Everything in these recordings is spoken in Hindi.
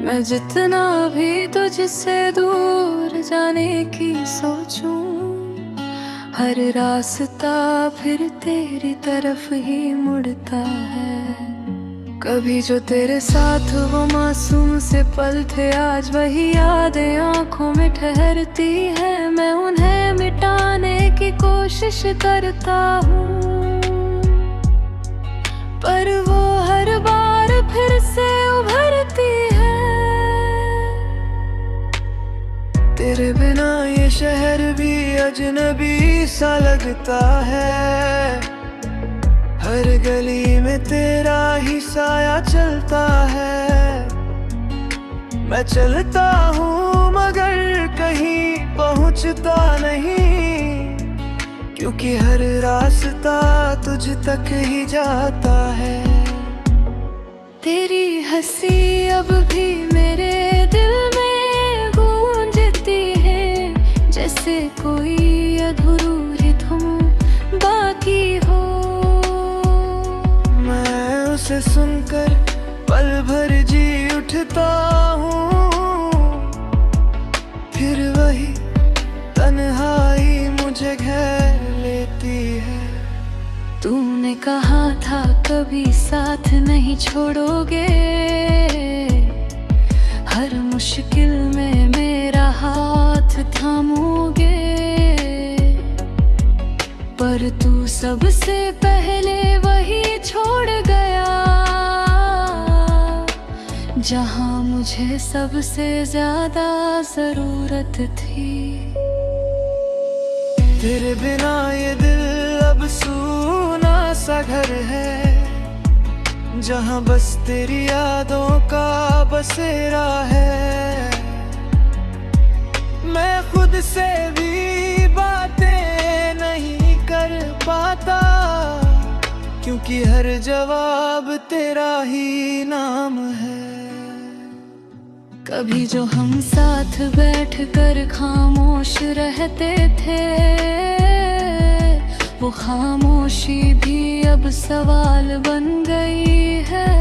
मैं जितना भी तुझसे दूर जाने की सोचूं, हर रास्ता फिर तेरी तरफ ही मुड़ता है। कभी जो तेरे साथ वो मासूम से पल थे, आज वही यादें आंखों में ठहरती है। मैं उन्हें मिटाने की कोशिश करता हूँ, पर वो हर बार फिर से उभरती है। तेरे बिना ये शहर भी अजनबी सा लगता है। हर गली में तेरा ही साया चलता है। मैं चलता हूँ मगर कहीं पहुँचता नहीं, क्योंकि हर रास्ता तुझ तक ही जाता है। तेरी हंसी अब भी मेरे दिल में गूंजती है, जैसे कोई अधूरी धुन बाकी हो। मैं उसे सुनकर पल भर जी उठता हूँ, फिर वही तन्हाई मुझे घेर लेती है। तूने कहा था कभी साथ नहीं छोड़ोगे, हर मुश्किल में मेरा हाथ थामोगे। पर तू सबसे पहले वही छोड़ गया, जहां मुझे सबसे ज्यादा जरूरत थी। तेरे बिना ये दिल अब सूना सा घर है, जहां बस तेरी यादों का बसेरा है। मैं खुद से भी बातें नहीं कर पाता, क्योंकि हर जवाब तेरा ही नाम है। कभी जो हम साथ बैठकर खामोश रहते थे, वो खामोशी भी अब सवाल बन गई है।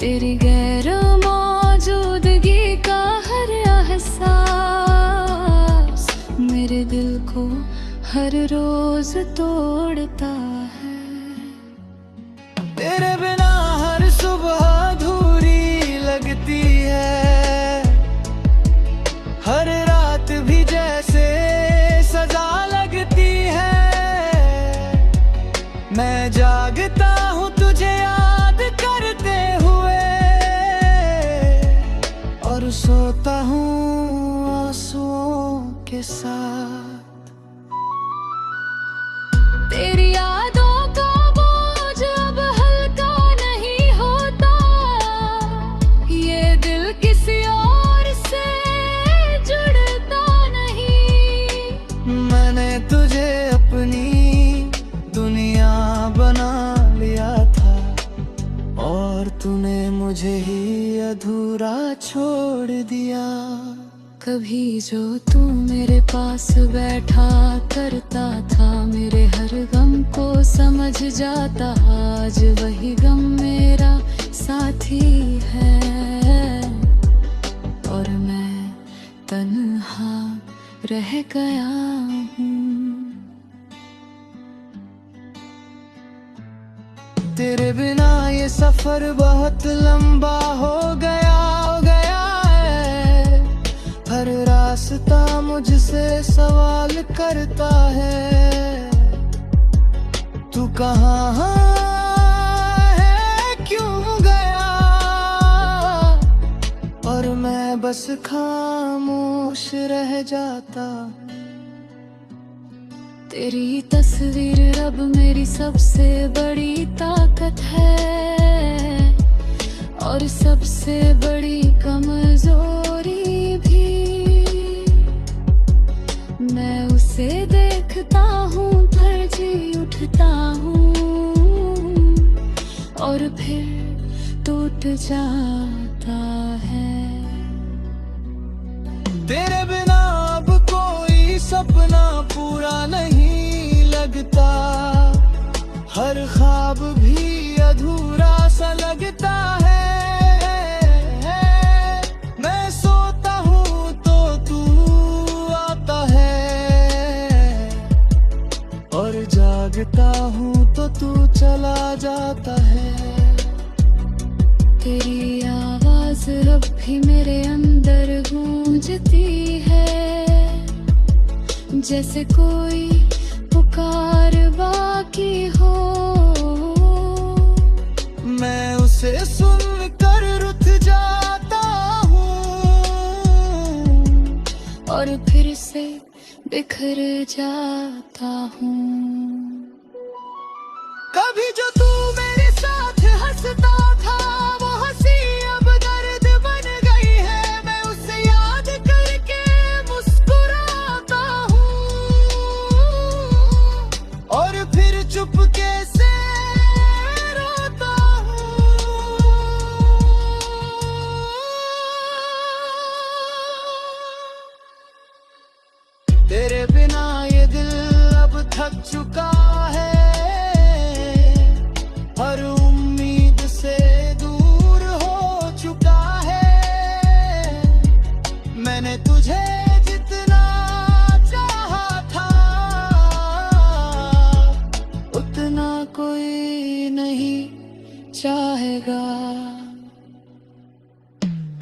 तेरी गैर मौजूदगी का हर एहसास मेरे दिल को हर रोज तोड़ता है। तेरे बिना हर सुबह अधूरी लगती है, हर रात भी जैसे सजा लगती है। मैं जागता हूँ तुझे याद करते हुए, और सोता हूँ आंसुओं के साथ। तेरी यादों का बोझ अब हल्का नहीं होता, ये दिल किसी और से जुड़ता नहीं। मैंने तुझे अपनी दुनिया बना लिया था, और तूने मुझे ही अधूरा छोड़ दिया। कभी जो तू मेरे पास बैठा करता था, मेरे हर गम को समझ जाता। आज वही गम मेरा साथी है, और मैं तन्हा रह गया हूँ। तेरे बिना ये सफर बहुत लंबा हो गया है। हर रास्ता मुझसे सवाल करता है, तू कहाँ है, क्यों गया। और मैं बस खामोश रह जाता। तेरी तस्वीर अब मेरी सबसे बड़ी ताकत है, और सबसे बड़ी कमजोरी भी। मैं उसे देखता हूँ, तरजी उठता हूँ, और फिर टूट जाता है। तेरे बिना अब कोई सपना पूरा नहीं लगता, हर ख्वाब भी अधूरा सा लगता है। तेरी आवाज अब भी मेरे अंदर गूंजती है, जैसे कोई पुकार बाकी हो। मैं उसे सुन कर रुठ जाता हूँ और फिर से बिखर जाता हूँ। कभी जो तू मेरे साथ हंसता था, वो हंसी अब दर्द बन गई है। मैं उसे याद करके मुस्कुराता हूँ और फिर चुपके से रोता हूँ। तेरे बिना ये दिल अब थक चुका है, हर उम्मीद से दूर हो चुका है। मैंने तुझे जितना चाहा था, उतना कोई नहीं चाहेगा।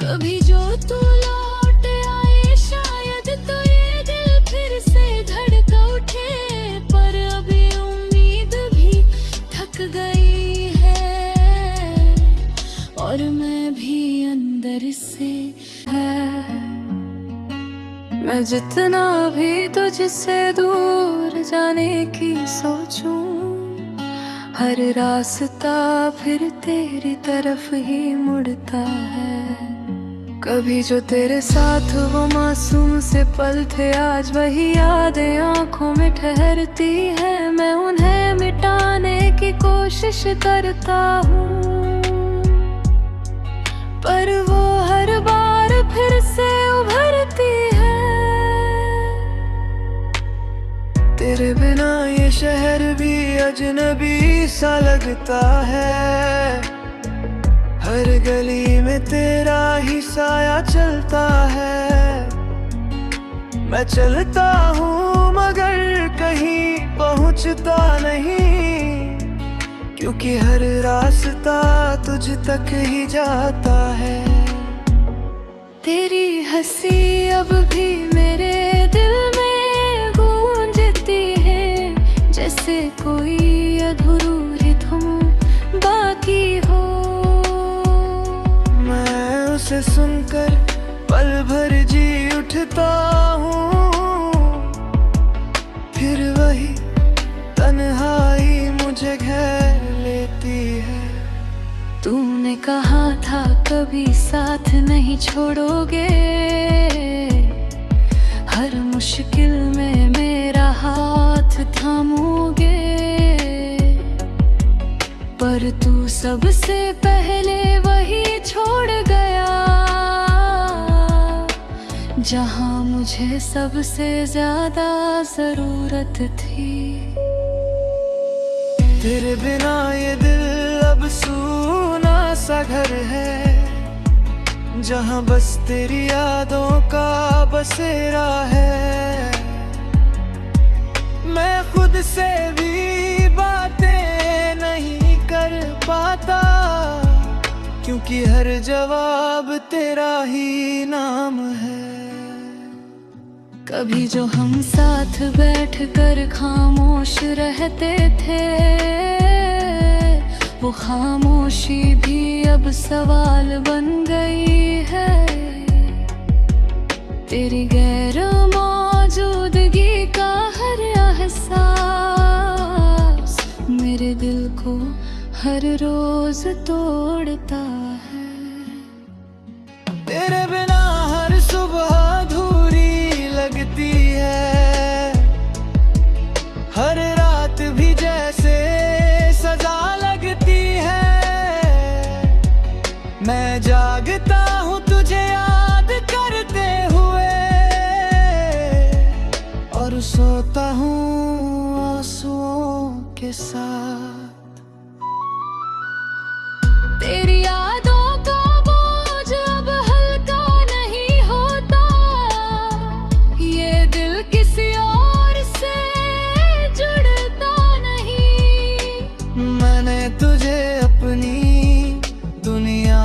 कभी जो तू लौट आए, शायद तो ये दिल फिर से धड़क उठे, पर अभी उम्मीद भी थक गई है और मैं भी अंदर से है। मैं जितना भी तुझसे दूर जाने की सोचूं, हर रास्ता फिर तेरी तरफ ही मुड़ता है। कभी जो तेरे साथ वो मासूम से पल थे, आज वही यादें आंखों में ठहरती है। मैं उन्हें मिटाने की कोशिश करता हूँ, पर वो हर बार फिर से उभरती है। तेरे बिना ये शहर भी अजनबी सा लगता है। हर गली में तेरा ही साया चलता है। मैं चलता हूँ मगर कहीं पहुँचता नहीं, क्योंकि हर रास्ता तुझ तक ही जाता है। तेरी हंसी अब भी मेरे दिल में गूंजती है, जैसे कोई अधूरी धुन बाकी हो। मैं उसे सुनकर पल भर जी उठता हूँ, फिर वही तन्हाई मुझे घेर लेती है। तूने कहा था कभी साथ नहीं छोड़ोगे, हर मुश्किल में मेरा हाथ थामोगे, पर तू सबसे पहले वही छोड़ गया, जहां मुझे सबसे ज्यादा जरूरत थी। तेरे बिना ये दिल अब सूना सा घर है, जहां बस तेरी यादों का बसेरा है। मैं खुद से भी बातें नहीं कर पाता, क्योंकि हर जवाब तेरा ही नाम है। कभी जो हम साथ बैठकर खामोश रहते थे, वो खामोशी भी अब सवाल बन गई है। तेरी गैर मौजूदगी का हर एहसास मेरे दिल को हर रोज तोड़ता है। तेरे बिना हर सुबह अधूरी लगती है, हर रात भी जैसे सजा लगती है। मैं जागता हूँ तुझे याद करते हुए, और सोता हूँ आंसुओं के साथ। तेरी यादों का बोझ अब हल्का नहीं होता, ये दिल किसी और से जुड़ता नहीं। मैंने तुझे अपनी दुनिया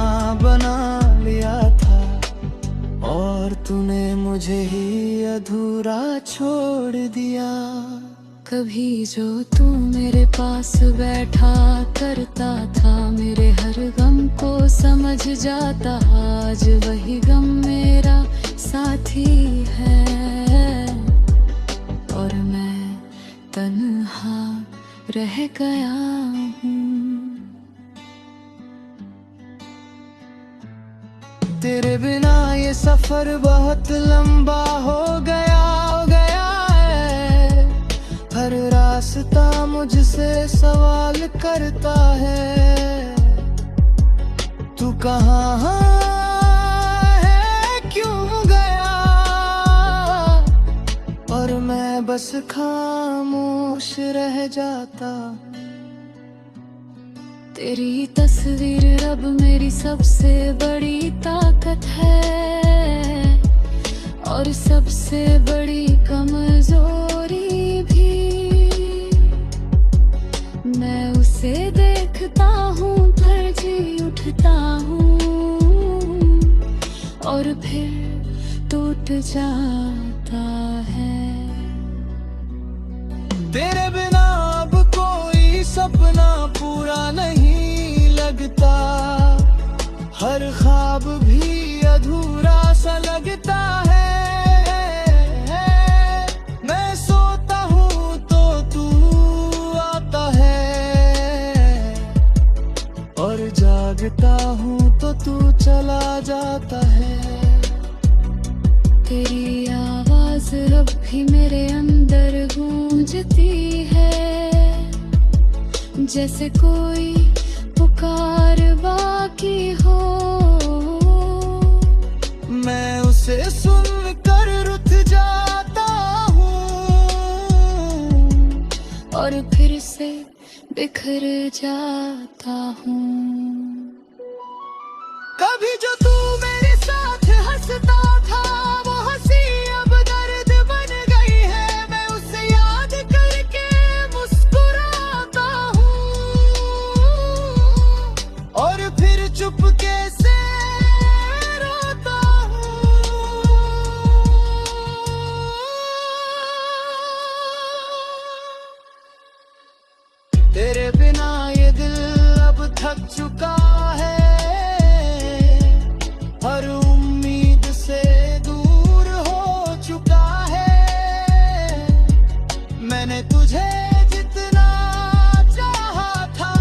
जो तू मेरे पास बैठा करता था, मेरे हर गम को समझ जाता। आज वही गम मेरा साथी है और मैं तन्हा रह गया हूँ। तेरे बिना ये सफर बहुत लंबा हो गया है। हर रास्ता मुझसे सवाल करता है, तू कहाँ है, क्यों गया? और मैं बस खामोश रह जाता। तेरी तस्वीर अब मेरी सबसे बड़ी ताकत है और सबसे बड़ी कमजोरी भी। मैं उसे देखता हूँ, तरजी उठता हूँ और फिर टूट जाता है। तेरे बिना अब कोई सपना पूरा नहीं लगता, हर ख्वाब भी अधूरा सा लगता है। मैं सोता हूँ तो तू आता है और जागता हूँ तो तू चला जाता है। तेरी आवाज अब भी मेरे अंदर गूंजती है, जैसे कोई पुकार बाकी हो। मैं उसे सुन कर रुठ जाता हूँ और फिर से बिखर जाता हूँ। कभी जो तू मेरे साथ हंसता था, वो हंसी अब दर्द बन गई है। मैं उसे याद करके मुस्कुराता हूँ और फिर चुपके से रोता हूँ। तेरे बिना ये दिल अब थक चुका है, हर उम्मीद से दूर हो चुका है। मैंने तुझे जितना चाहा था,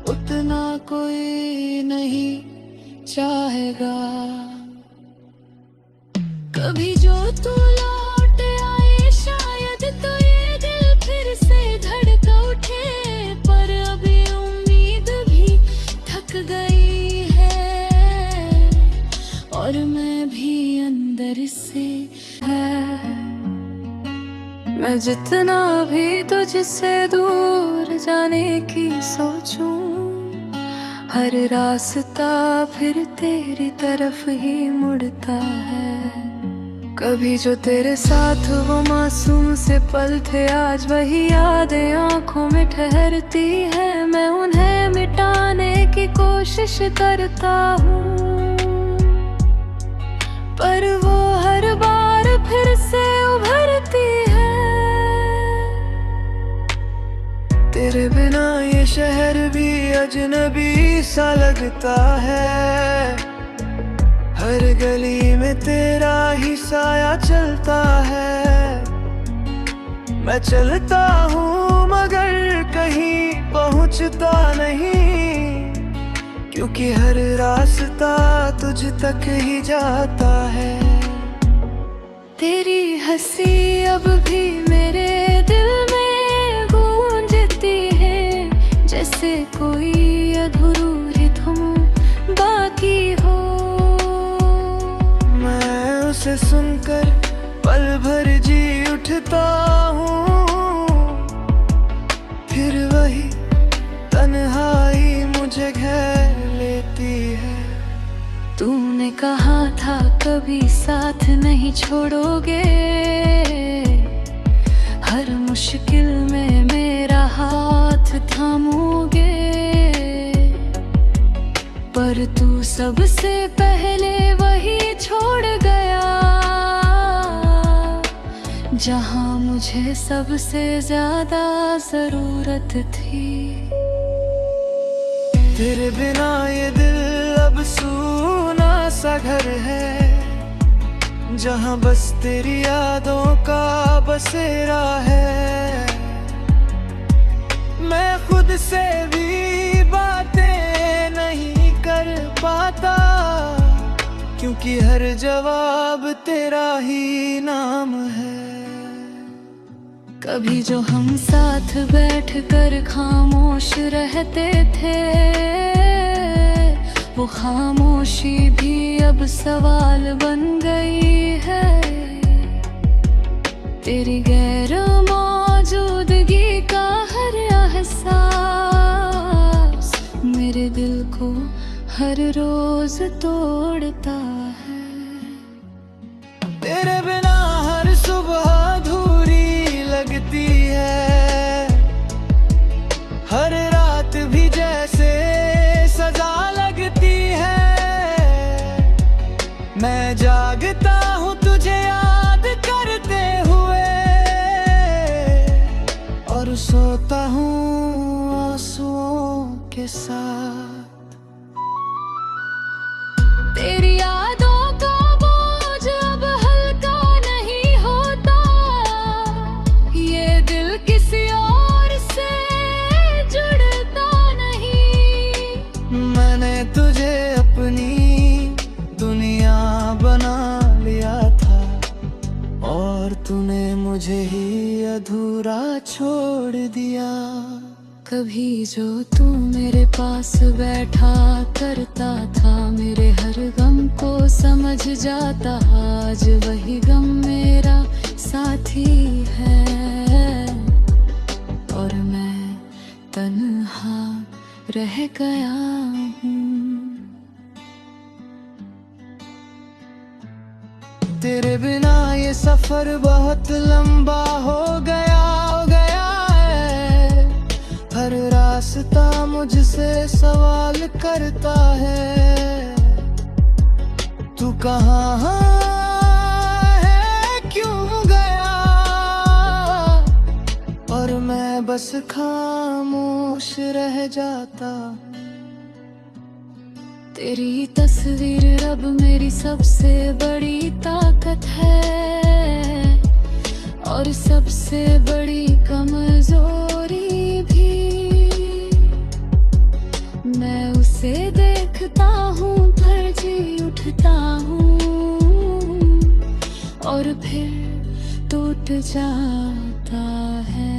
उतना कोई नहीं चाहेगा। कभी जो तू लौट आए, शायद तो ये दिल फिर से धड़क उठे, पर अभी उम्मीद भी थक गई है और मैं भी अंदर से है। मैं जितना भी तुझसे दूर जाने की सोचूं, हर रास्ता फिर तेरी तरफ ही मुड़ता है। कभी जो तेरे साथ वो मासूम से पल थे, आज वही यादें आंखों में ठहरती है। मैं उन्हें मिटाने की कोशिश करता हूँ, पर वो हर बार फिर से उभरती है। तेरे बिना ये शहर भी अजनबी सा लगता है। हर गली में तेरा ही साया चलता है। मैं चलता हूँ मगर कहीं पहुँचता नहीं, क्योंकि हर रास्ता तुझ तक ही जाता है। तेरी हंसी अब भी मेरे दिल में गूंजती है, जैसे कोई अधूरी धुन बाकी हो। मैं उसे सुनकर पल भर जी उठता हूँ, फिर वही तन्हाई मुझे घेर लेती है। तूने कहा था कभी साथ नहीं छोड़ोगे, हर मुश्किल में मेरा हाथ थामोगे, पर तू सबसे पहले वही छोड़ गया जहाँ मुझे सबसे ज्यादा जरूरत थी। तेरे बिना ये दिल अब सूना सा घर है, जहाँ बस तेरी यादों का बसेरा है। मैं खुद से भी बातें नहीं कर पाता, क्योंकि हर जवाब तेरा ही नाम है। कभी जो हम साथ बैठकर खामोश रहते थे, वो खामोशी भी अब सवाल बन गई है। तेरी गैर मौजूदगी का हर एहसास मेरे दिल को हर रोज तोड़ता है। तेरे बिना हर सुबह अधूरी लगती है, हर रात भी जैसे सजा लगती है। मैं जागता हूँ तुझे याद करते हुए, और सोता हूँ आंसुओं के साथ। तेरी यादों का बोझ अब हल्का नहीं होता, ये दिल किसी और से जुड़ता नहीं। मैंने तुझे अपनी दुनिया बना लिया था, और तूने मुझे ही अधूरा छोड़ दिया। कभी जो तू मेरे पास बैठा करता था, मेरे हर गम को समझ जाता। आज वही गम मेरा साथी है, और मैं तन्हा रह गया हूँ। तेरे बिना ये सफर बहुत लंबा हो गया है। हर रास्ता मुझसे सवाल करता है, तू कहाँ है, क्यों गया? और मैं बस खामोश रह जाता। तेरी तस्वीर अब मेरी सबसे बड़ी ताकत है, और सबसे बड़ी कमजोरी भी। मैं उसे देखता हूँ, भड़जी उठता हूँ, और फिर टूट जाता है।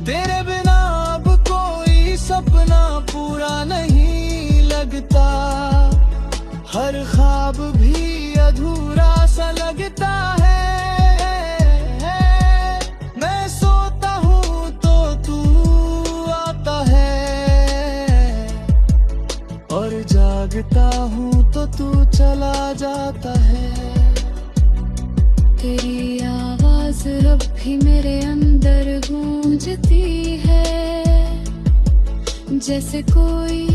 तेरे बिना अब कोई सपना पूरा नहीं लगता, हर ख्वाब भी अधूरा सा लगता है। मैं सोता हूँ तो तू आता है, और जागता हूँ तो तू चला जाता है। तेरी आवाज अब भी मेरे अंदर गूंजती है, जैसे कोई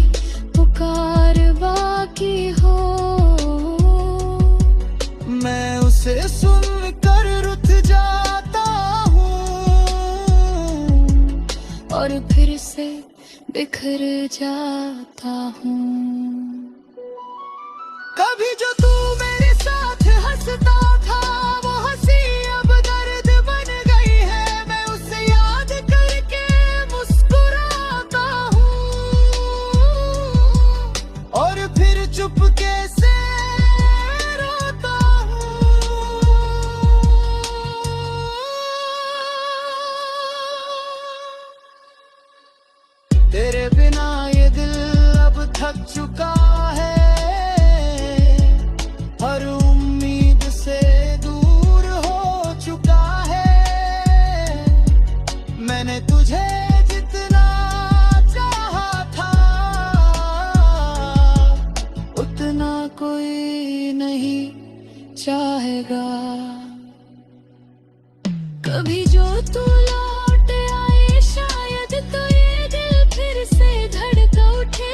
पुकार बाकी हो। मैं उसे सुन कर रुठ जाता हूँ, और फिर से बिखर जाता हूँ। कभी जो तू मेरे साथ हंसता था, वो हंसी अब दर्द बन गई है। मैं उसे याद करके मुस्कुराता हूँ, और फिर चुपके से रोता हूँ। तेरे बिना ये दिल अब थक चुका है, हर उम्मीद से दूर हो चुका है। मैंने तुझे जितना चाहा था, उतना कोई नहीं चाहेगा। कभी जो तू लौट आए, शायद तो ये दिल फिर से धड़क उठे,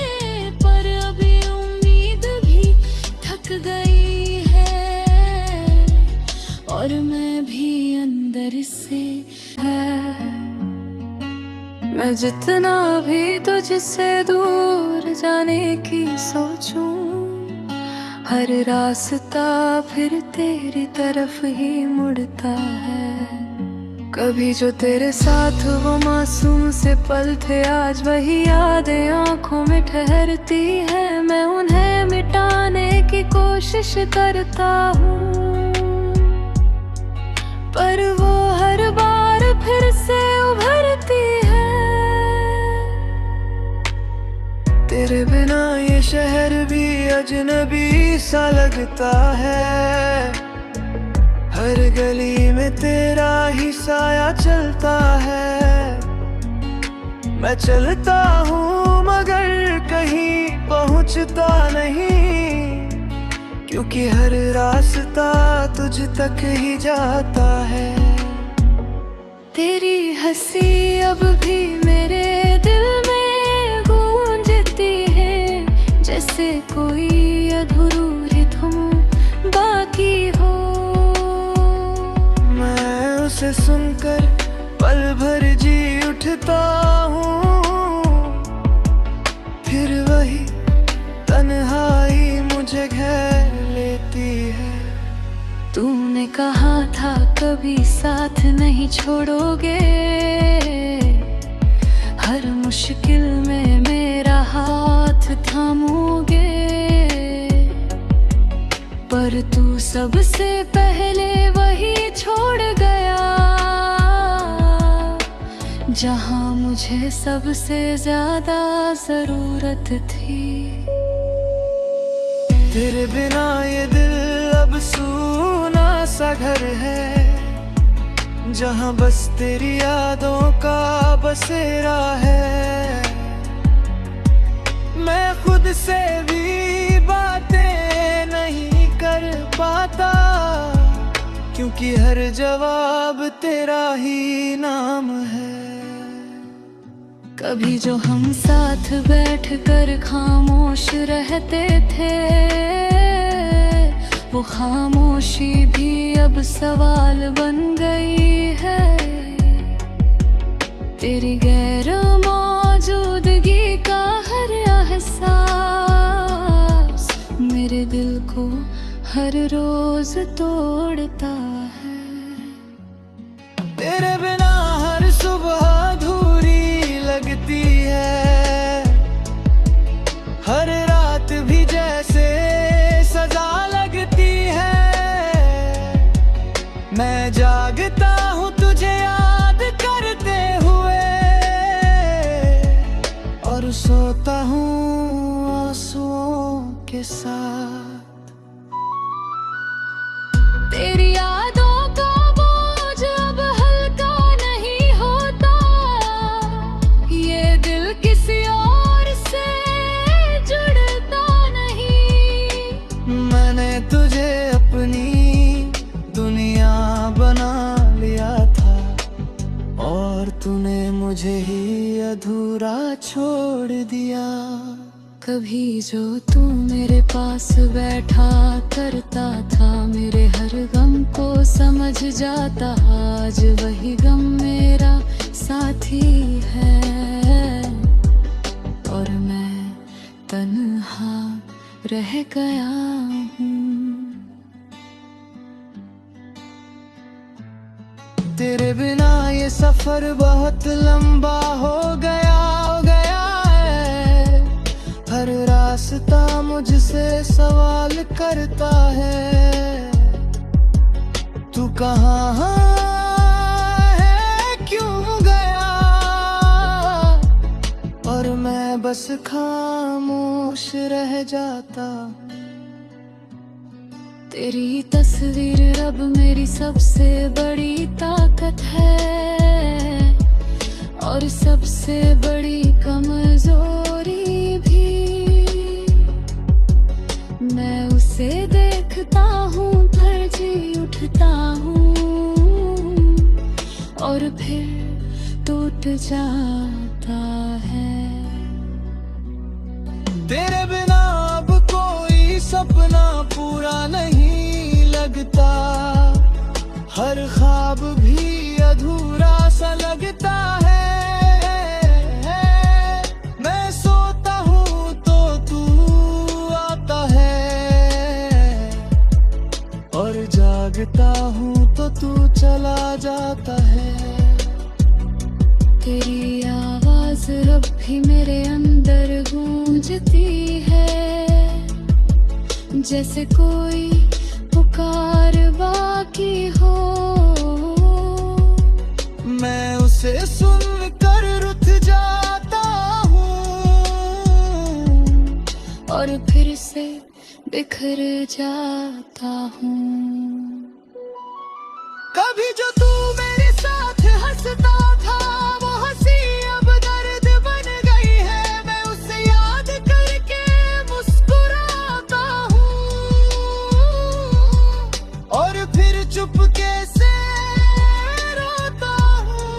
पर अभी मैं जितना भी तुझसे दूर जाने की सोचूं, हर रास्ता फिर तेरी तरफ ही मुड़ता है। कभी जो तेरे साथ वो मासूम से पल थे, आज वही यादें आंखों में ठहरती है। मैं उन्हें मिटाने की कोशिश करता हूँ, पर वो हर बार फिर से उभरती है। तेरे बिना ये शहर भी अजनबी सा लगता है। हर गली में तेरा ही साया चलता है। मैं चलता हूँ मगर कहीं पहुँचता नहीं, क्योंकि हर रास्ता तुझ तक ही जाता है। तेरी हंसी अब भी मेरे दिल में गूंजती है, जैसे कोई अधूरी धुन बाकी हो। मैं उसे सुनकर पल भर जी उठता हूँ, फिर वही तन्हाई मुझे घेर लेती है। तूने कहा था कभी साथ नहीं छोड़ोगे, हर मुश्किल में मेरा हाथ थामोगे। पर तू सबसे पहले वही छोड़ गया, जहां मुझे सबसे ज्यादा जरूरत थी। तेरे बिना ये दिल अब सूना सा घर है, जहां बस तेरी यादों का बसेरा है। मैं खुद से भी बातें नहीं कर पाता, क्योंकि हर जवाब तेरा ही नाम है। कभी जो हम साथ बैठकर खामोश रहते थे, वो खामोशी भी अब सवाल बन गई है। तेरी गैर मौजूदगी का हर एहसास मेरे दिल को हर रोज तोड़ता है। तेरे बिना हर सुबह अधूरी लगती है, हर रात भी जैसे सजा लगती है। मैं जागता हूँ तुझे याद करते हुए, और सोता हूँ आंसुओं के साथ। तेरी यादों का बोझ अब हल्का नहीं होता, ये दिल किसी और से जुड़ता नहीं। मैंने तुझे अपनी दुनिया बना लिया था, और तूने मुझे ही अधूरा छोड़ दिया। कभी जो तू मेरे पास बैठा करता था, मेरे हर गम को समझ जाता। आज वही गम मेरा साथी है, और मैं तन्हा रह गया हूँ। तेरे बिना ये सफर बहुत लंबा हो गया है। हर रास्ता मुझसे सवाल करता है, तू कहाँ है, क्यों गया? और मैं बस खामोश रह जाता। तेरी तस्वीर अब मेरी सबसे बड़ी ताकत है, और सबसे बड़ी कमजोरी भी। मैं उसे देखता हूँ, धड़जी उठता हूँ, और फिर टूट जाता है। तेरे बिना अब कोई सपना पूरा नहीं लगता, हर ख्वाब भी अधूरा सा लगता है। अब भी मेरे अंदर गूंजती है, जैसे कोई पुकार बाकी हो। मैं उसे सुनकर रुठ जाता हूँ और फिर से बिखर जाता हूँ। कभी जो तू मेरे साथ हंसता था, वो हंसी अब दर्द बन गई है। मैं उसे याद करके मुस्कुराता हूँ और फिर चुपके से रोता हूँ।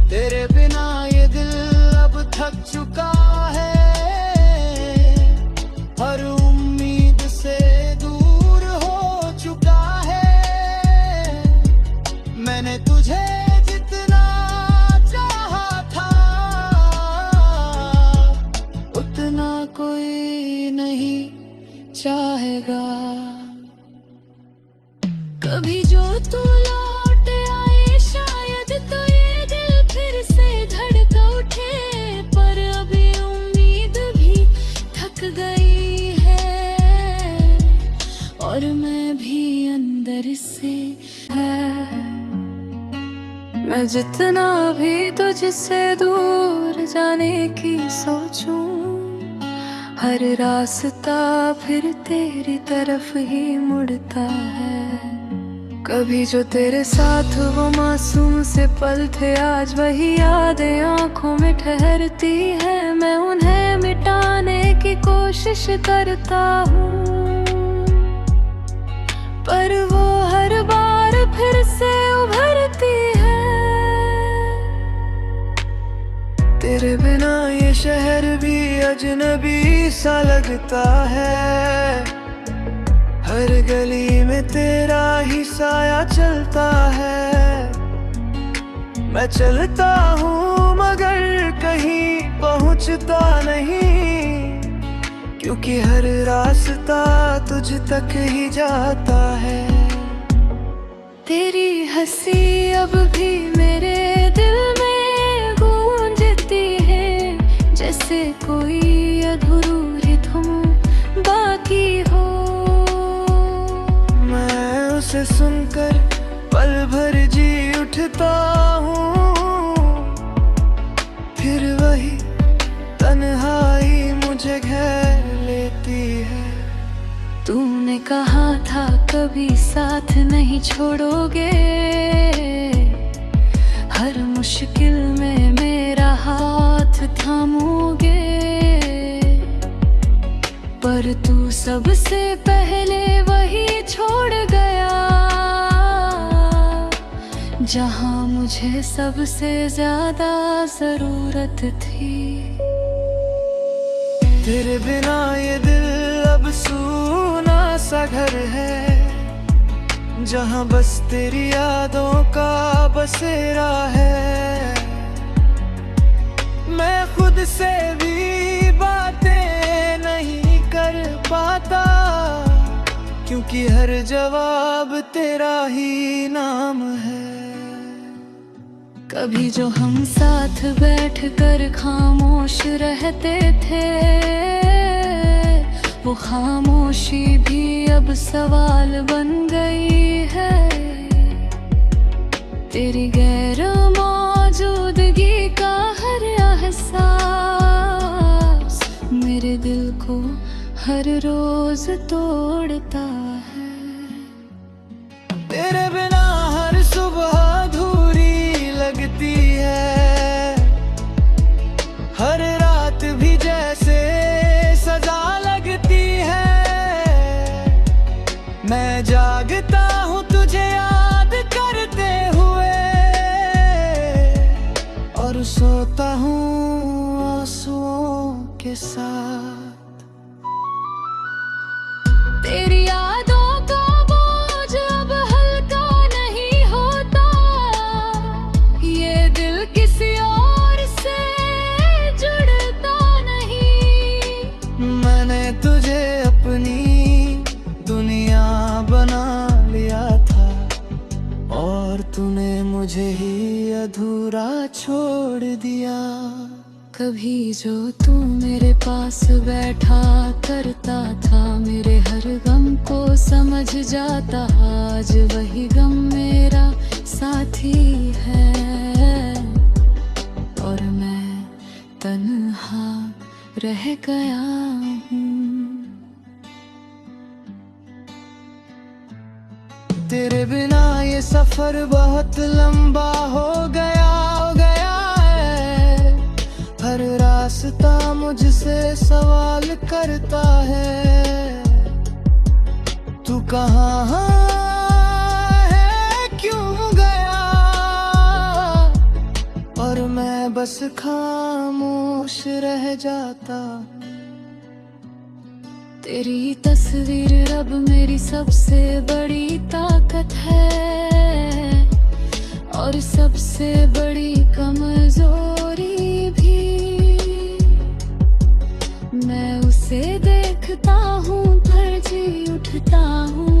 तेरे बिना ये दिल अब थक चुका है, हर उम्मीद से दूर हो चुका है। मैंने तुझे जितना चाहा था, उतना कोई नहीं चाहेगा। कभी जो तू लौट आए शायद तो ये दिल फिर से धड़क उठे, पर अभी उम्मीद भी थक गई है और मैं भी अंदर से है। मैं जितना भी तुझसे दूर जाने की सोचूं, हर रास्ता फिर तेरी तरफ ही मुड़ता है। कभी जो तेरे साथ वो मासूम से पल थे, आज वही यादें आंखों में ठहरती है। मैं उन्हें मिटाने की कोशिश करता हूँ, पर वो हर बार फिर से उभरती है। तेरे बिना ये शहर भी अजनबी सा लगता है। हर गली में तेरा ही साया चलता है। मैं चलता हूँ मगर कहीं पहुँचता नहीं, क्योंकि हर रास्ता तुझ तक ही जाता है। तेरी हंसी अब भी मेरे दिल में गूंजती है, जैसे कोई अधूरी धुन बाकी हो। मैं उसे सुनकर पल भर जी उठता हूँ, फिर वही तन्हाई मुझे घेर लेती है। तूने कहा था कभी साथ नहीं छोड़ोगे, हर मुश्किल में मेरा हाथ थामोगे, पर तू सबसे पहले वही छोड़ गया, जहां मुझे सबसे ज्यादा जरूरत थी। तेरे बिना ये दिल अब सूना सा घर है, जहां बस तेरी यादों का बसेरा है। मैं खुद से भी बातें नहीं कर पाता, क्योंकि हर जवाब तेरा ही नाम है। कभी जो हम साथ बैठकर खामोश रहते थे, वो खामोशी भी अब सवाल बन गई है। तेरी गैर मौजूदगी का हर एहसास मेरे दिल को हर रोज तोड़ता है। तेरे बिना हर सुबह अधूरी लगती है, हर रात भी जैसे सजा लगती है। मैं जागता हूँ तुझे याद करते हुए, और सोता हूँ आंसुओं के साथ। तेरी यादों का बोझ अब हल्का नहीं होता, ये दिल किसी और से जुड़ता नहीं। मैंने तुझे अपनी दुनिया बना लिया था, तूने मुझे ही अधूरा छोड़ दिया। कभी जो तू मेरे पास बैठा करता था, मेरे हर गम को समझ जाता, आज वही गम मेरा साथी है और मैं तन्हा रह गया हूँ। तेरे बिना ये सफर बहुत लंबा हो गया है। हर रास्ता मुझसे सवाल करता है, तू कहाँ है, क्यों गया? और मैं बस खामोश रह जाता। तेरी तस्वीर अब मेरी सबसे बड़ी ताकत है और सबसे बड़ी कमजोरी भी। मैं उसे देखता हूँ, धड़जी उठता हूँ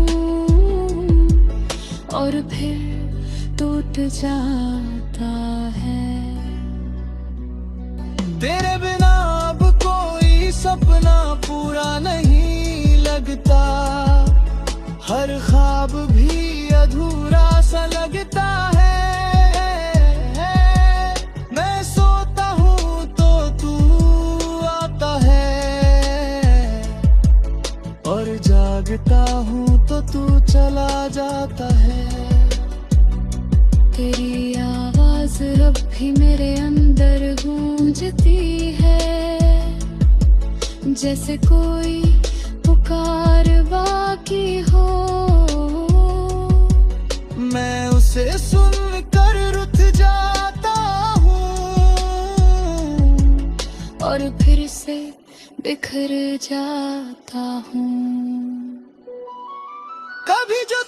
और फिर टूट जाता है। तेरे बिना अब कोई सपना पूरा नहीं लगता, हर ख्वाब भी अधूरा सा लगता है। मैं सोता हूँ तो तू आता है और जागता हूँ तो तू चला जाता है। तेरी आवाज अब भी मेरे अंदर गूंजती है, जैसे कोई पुकार बाकी हो। मैं उसे सुनकर रुठ जाता हूँ और फिर से बिखर जाता हूँ। कभी जो